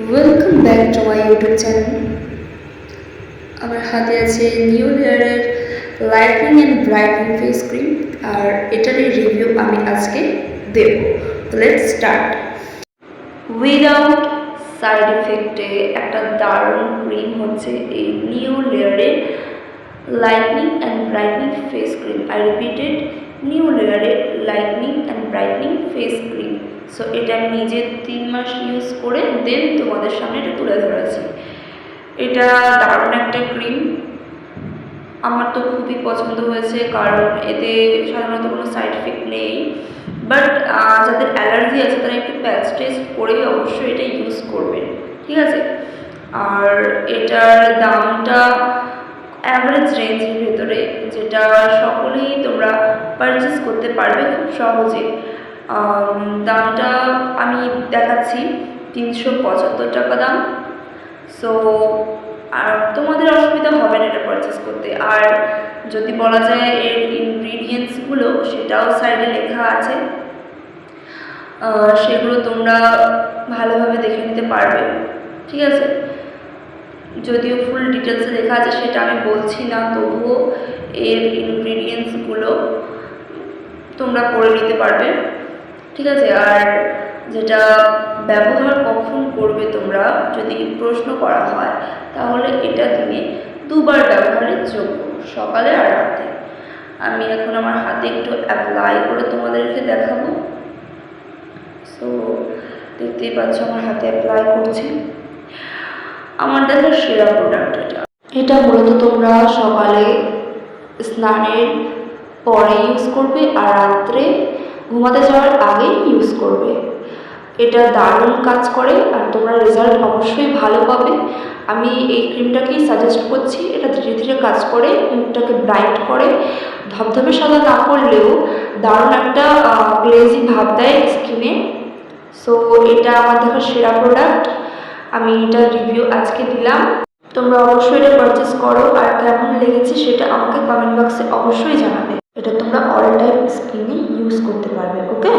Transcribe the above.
Welcome back to my YouTube channel. আমার হাতে আছে নিউ লেয়ারের lightning and brightening face cream, আর এটারই রিভিউ আমি আজকে দেব। Let's start. উইদাউট সাইড এফেক্টে একটা দারুণ ক্রিম হচ্ছে এই নিউ লেয়ারের lightning and brightening face cream. I repeated, new লেয়ারের lightning and brightening face cream. So এটা আমি নিজে 3 মাস ইউজ করে দেন তোমাদের সামনে এটা তুলে ধরেছি। এটা দারুণ একটা ক্রিম, আমার তো খুবই পছন্দ হয়েছে, কারণ এতে সাধারণত কোনো সাইড এফেক্ট নেই। বাট যাদের অ্যালার্জি আছে তারা একটু প্যাচ টেস্ট করেই অবশ্যই এটা ইউজ করবেন, ঠিক আছে? আর এটার দামটা অ্যাভারেজ রেঞ্জের ভেতরে, যেটা সকলেই তোমরা পারচেস করতে পারবে খুব সহজে। দামটা আমি দেখাচ্ছি 375 টাকা দাম। সো আর তোমাদের অসুবিধা হবে না এটা পারচেস করতে। আর যদি বলা যায় এর ইনগ্রিডিয়েন্টসগুলো, সেটাও সাইডে লেখা আছে, সেগুলো তোমরা ভালোভাবে দেখে নিতে পারবে, ঠিক আছে? যদিও ফুল ডিটেলসে লেখা আছে সেটা আমি বলছি না, তবুও এর ইনগ্রিডিয়েন্টসগুলো তোমরা পড়ে নিতে পারবে, ঠিক আছে? আর যেটা ব্যবহার কখন করবে তোমরা যদি প্রশ্ন করা হয়, তাহলে এটা দিনে 2 বার ব্যবহারের যোগ্য, সকালে আর রাতে। আমি এখন আমার হাতে একটু অ্যাপ্লাই করে তোমাদেরকে দেখাবো। সো দেখতেই পাচ্ছ আমার হাতে অ্যাপ্লাই করছি। আমার দেখা সেরা প্রোডাক্ট এটা। এটা মূলত তোমরা সকালে স্নানের পরে ইউজ করবে আর রাত্রে ঘুমাতে যাওয়ার আগে ইউজ করবে। এটা দারুণ কাজ করে আর তোমরা রেজাল্ট অবশ্যই ভালো পাবে। আমি এই ক্রিমটাকেই সাজেস্ট করছি। এটা ধীরে ধীরে কাজ করে, মুখটাকে ব্রাইট করে, ধবধবে সাদা না করলেও দারুণ একটা গ্লেজি ভাব দেয় স্কিনে। সো এটা আমার দেখা সেরা প্রোডাক্ট, আমি এটা রিভিউ আজকে দিলাম। তোমরা অবশ্যই এটা পারচেস করো, আর কেমন লেগেছে সেটা আমাকে কমেন্ট বক্সে অবশ্যই জানাবে। এটা তোমরা অল টাইম স্কিনে ইউজ করতে পারবে, ওকে?